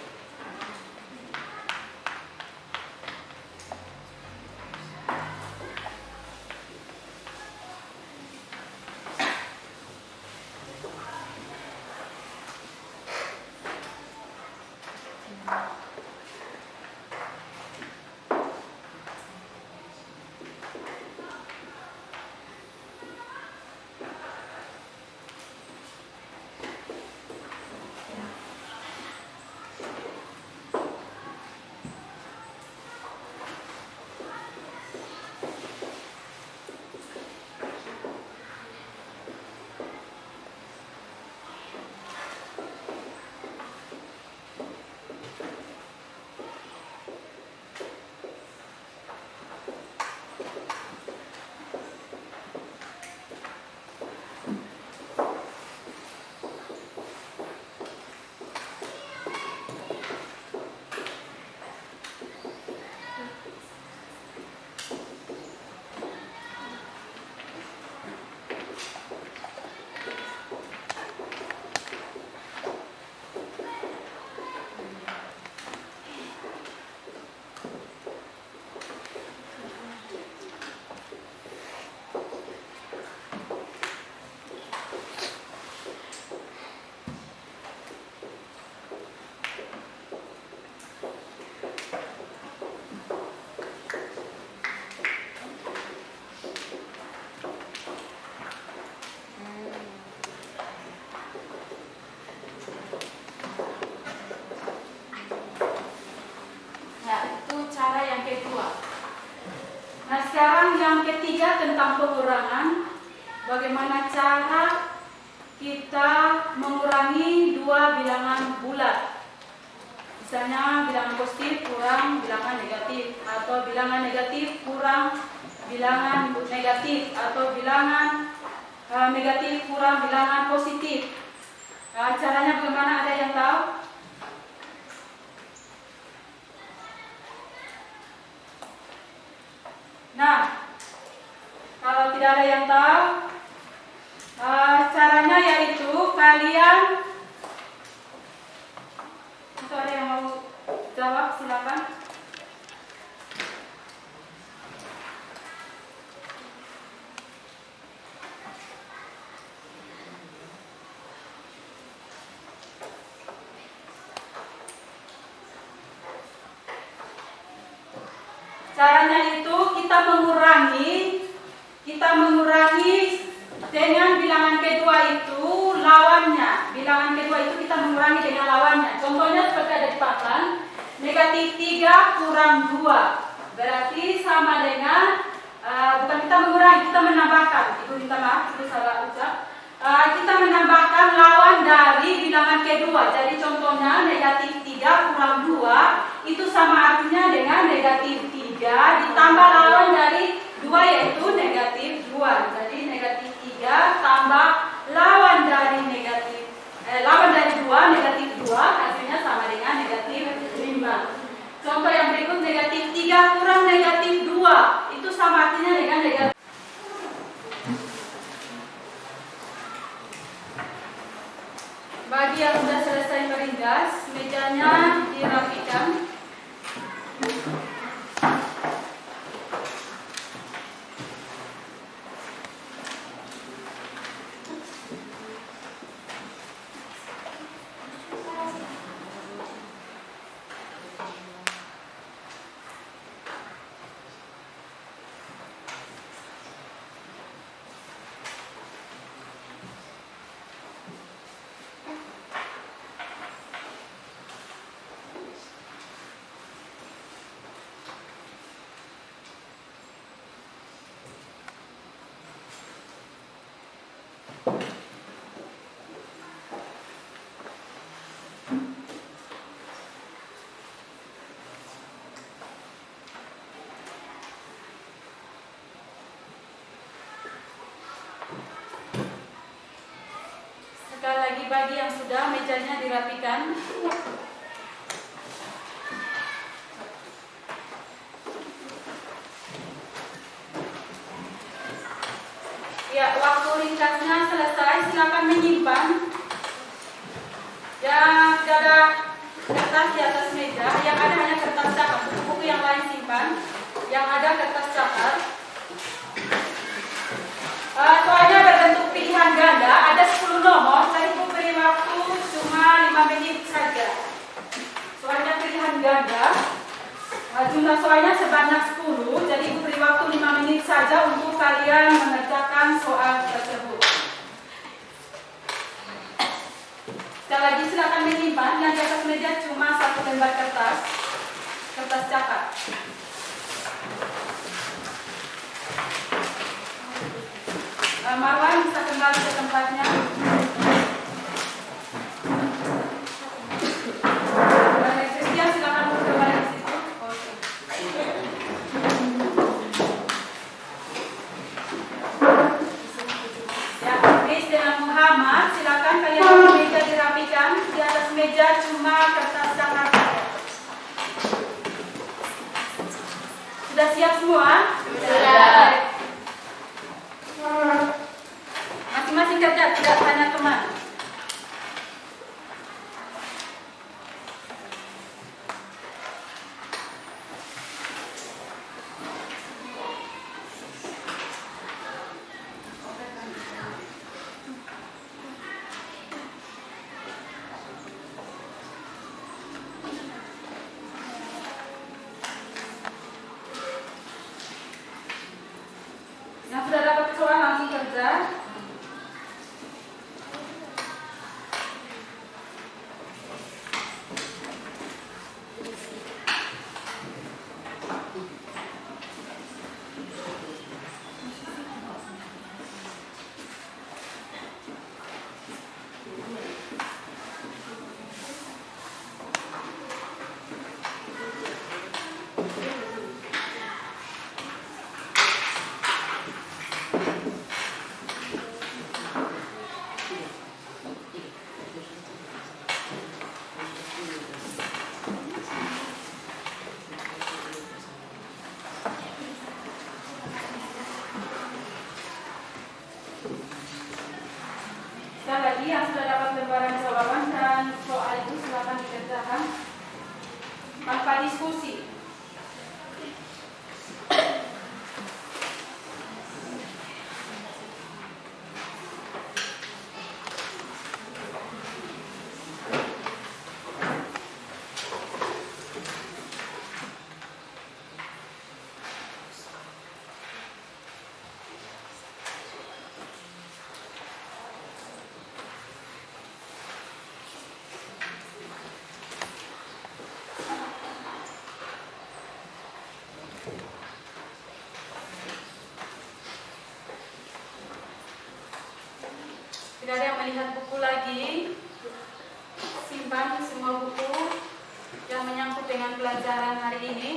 Sekarang yang ketiga tentang pengurangan. Bagaimana cara kita mengurangi dua bilangan bulat. Misalnya bilangan positif kurang bilangan negatif, atau bilangan negatif kurang bilangan negatif, atau bilangan negatif kurang bilangan positif. Caranya bagaimana, ada yang tahu? Nah, kalau tidak ada yang tahu, caranya yaitu kalian, atau ada yang mau jawab, silakan. Caranya itu kita mengurangi dengan bilangan kedua itu lawannya. Bilangan kedua itu kita mengurangi dengan lawannya. Contohnya seperti ada di papan, negatif 3 kurang 2. Berarti sama dengan, bukan kita mengurangi, kita menambahkan. Ibu minta maaf, itu salah ucap. Kita menambahkan lawan dari bilangan kedua. Jadi contohnya negatif 3 kurang 2 itu sama artinya dengan negatif 3 ditambah lawan dari 2 yaitu negatif 2. Jadi negatif 3 tambah lawan dari negatif Bagi yang sudah selesai merindas, mejanya dirapikan. Sekali lagi bagi yang sudah mejanya dirapikan. Ya, waktu ringkasnya selesai, silakan menyimpan. Yang tidak ada kertas di atas meja, yang ada hanya kertas catat. Buku yang lain simpan. Yang ada kertas catat. Soalnya berbentuk pilihan ganda, ada 10 nomor. Saya beri waktu cuma 5 menit saja. Soalnya pilihan ganda, jumlah soalnya sebanyak 10. Jadi ibu beri waktu 5 menit saja untuk kalian mengerjakan soal tersebut. Sekali lagi silakan menyimpan. Yang di atas meja cuma 1 lembar kertas catat. Marwan bisa kembali ke tempatnya. Christian silakan kembali ke situ. Oke. Ya, Chris dengan Muhammad, silakan kalian meja dirapikan. Di atas meja cuma kertas catat. Sudah siap semua? Sudah. Masing-masing kerja, tidak tanya teman. Yang sudah dapat soal langsung kerja. Sekali lagi yang sudah dapat lembaran jawaban dan soal itu silakan dikerjakan tanpa diskusi. Tidak ada yang melihat buku lagi. Simpan semua buku yang menyangkut dengan pelajaran hari ini.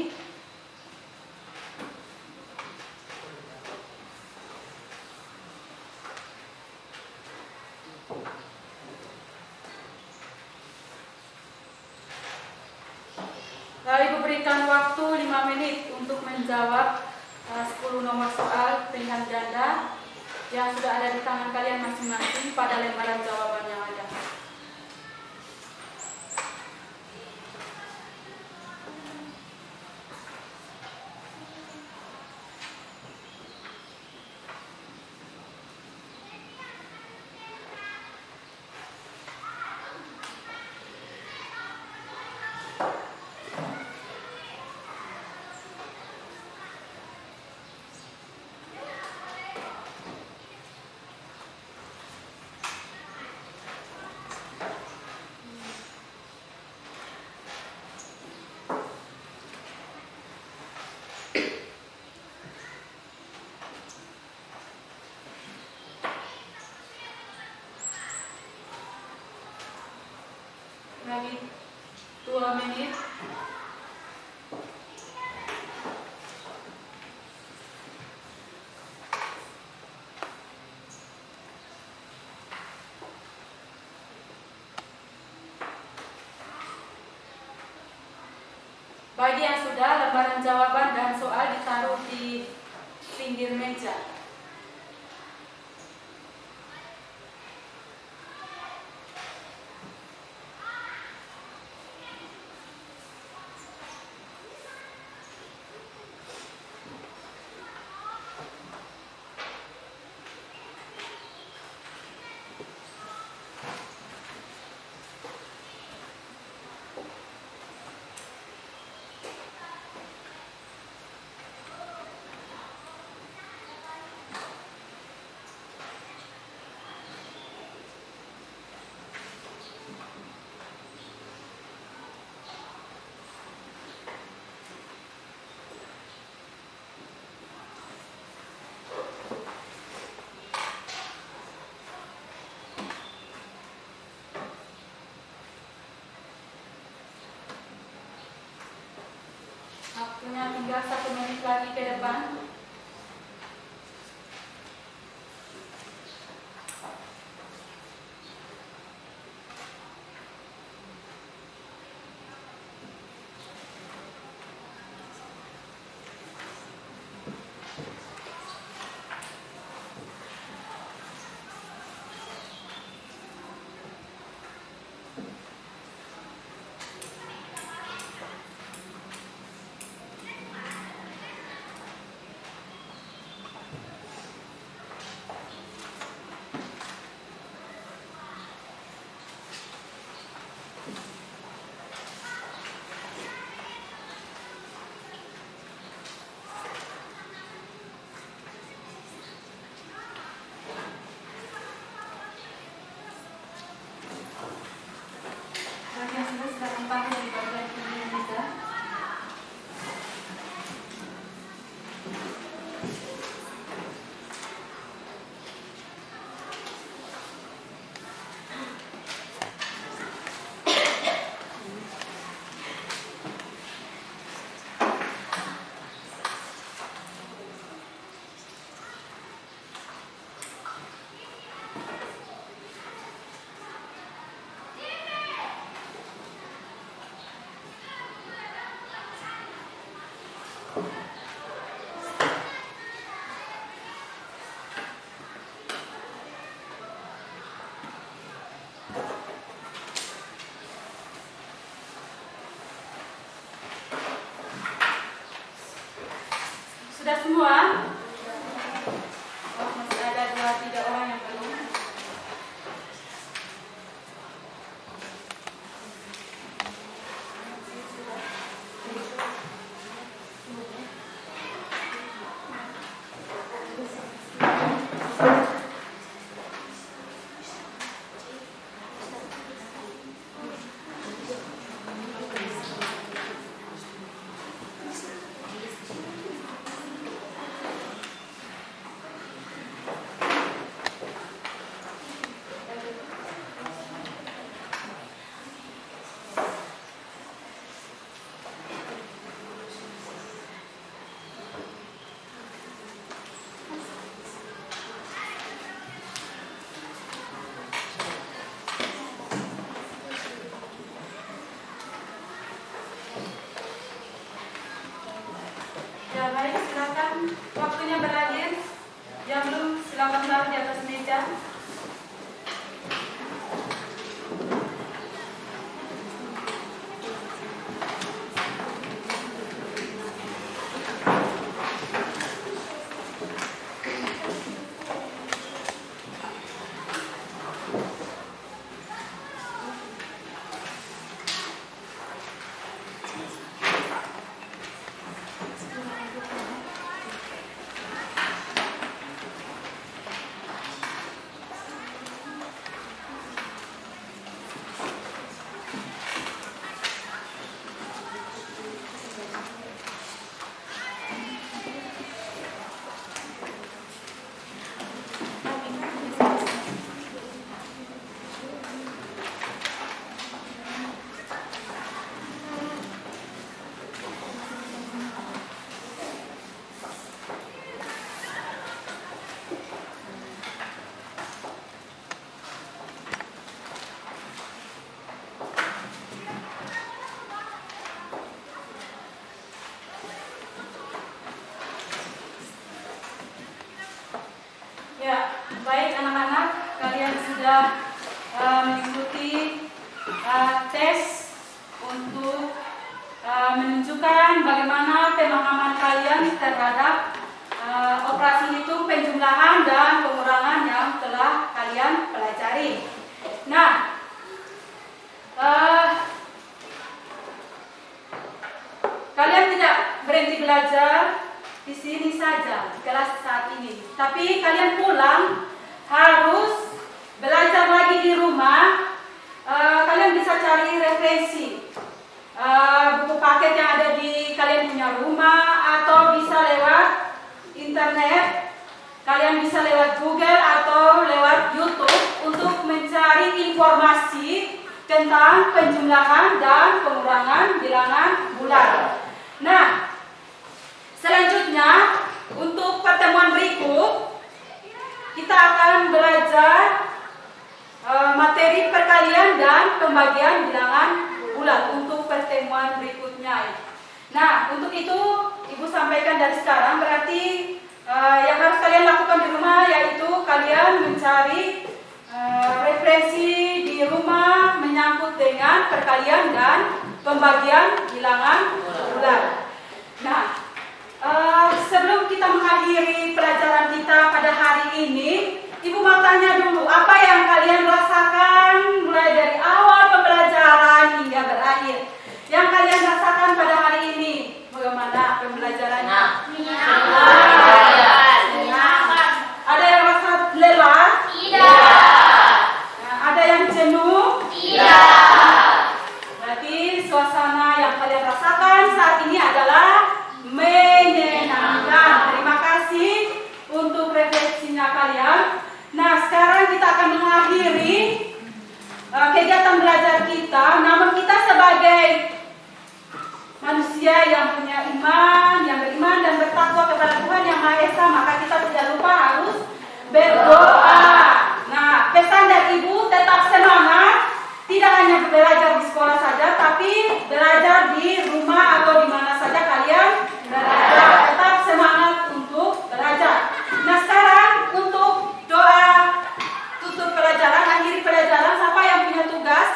Lalu Ibu berikan waktu 5 menit untuk menjawab 10 nomor soal pilihan ganda yang sudah ada di tangan kalian masing-masing pada lembaran jawaban yang ada. lagi 2 menit. Bagi yang sudah, lembaran jawaban dan soal ditaruh di pinggir meja. Waktunya tinggal 1 menit lagi ke depan. Bagi yang sudah silakan pakai di bagian pinggir meja. Sudah semua? Oh, masih ada 2-3 orang yang belum. Ya baik, silakan. Waktunya berakhir. Yang belum silakan taruh di atas meja. terhadap operasi hitung penjumlahan dan pengurangan yang telah kalian pelajari. Nah, kalian tidak berhenti belajar di sini saja, di kelas saat ini. Tapi kalian pulang harus belajar lagi di rumah. Kalian bisa cari referensi buku paket yang ada di kalian punya rumah, atau bisa lewat internet. Kalian bisa lewat Google atau lewat YouTube untuk mencari informasi tentang penjumlahan dan pengurangan bilangan bulan. Nah, selanjutnya untuk pertemuan berikut kita akan belajar materi perkalian dan pembagian bilangan bulan untuk pertemuan berikutnya. Nah, untuk itu Ibu sampaikan dari sekarang, berarti yang harus kalian lakukan di rumah yaitu kalian mencari referensi di rumah menyangkut dengan perkalian dan pembagian bilangan bulan. Nah, sebelum kita mengakhiri pelajaran kita pada hari ini, Ibu mau tanya dulu, apa yang kalian rasakan mulai dari awal pembelajaran hingga berakhir? Yang kalian rasakan pada hari ini, bagaimana pembelajarannya? Ada yang rasa lelah? Tidak. Nah, ada yang jenuh? Tidak. Berarti suasana yang kalian rasakan saat ini adalah menyenangkan. Terima kasih untuk refleksinya kalian. Nah, sekarang kita akan mengakhiri kegiatan belajar kita. Namun kita sebagai manusia yang punya iman, yang beriman dan bertakwa kepada Tuhan Yang Maha Esa, maka kita tidak lupa harus berdoa. Nah, pesan dari Ibu, tetap semangat. Tidak hanya belajar di sekolah saja, tapi belajar di rumah atau di mana saja kalian belajar. Tetap semangat untuk belajar. Nah, sekarang untuk doa tutup pelajaran, akhiri pelajaran, siapa yang punya tugas?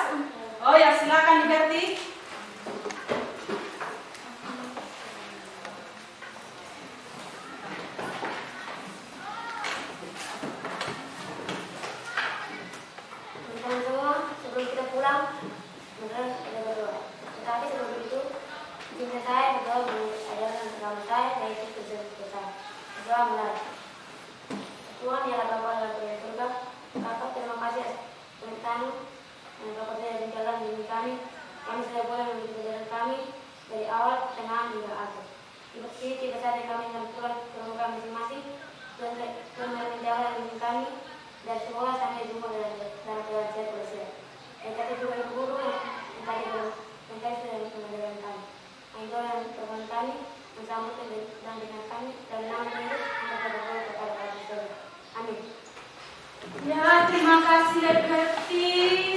Oh ya, silakan diganti. Teman-teman semua, sebelum kita pulang, kemudian kita berdoa. Tetapi sebelum itu, izinkan saya berdoa menurut ajaran agama saya, yaitu kebenaran kita. Berdoa mulai. Tuhan yang Bapa dalam kerajaan surga, Bapa terima kasih atas perintahmu yang Bapa telah berjalan di kami. Kami sudah boleh mengikuti perjalanan kami dari awal, tengah hingga akhir. Tiba saja kami dengan Tuhan permukaan masing-masing. Tuhan menjauhkan diri kami dan semoga sampai jumpa dalam kerajaan Malaysia. Yang kata juga ibu guru yang tadi sudah mengajarkan kami. Yang Tuhan Tuhan kami bersambut dan dengan kami dalam nama Yesus kita berdoa kepada Bapa. Amin. Ya, terima kasih Liberty.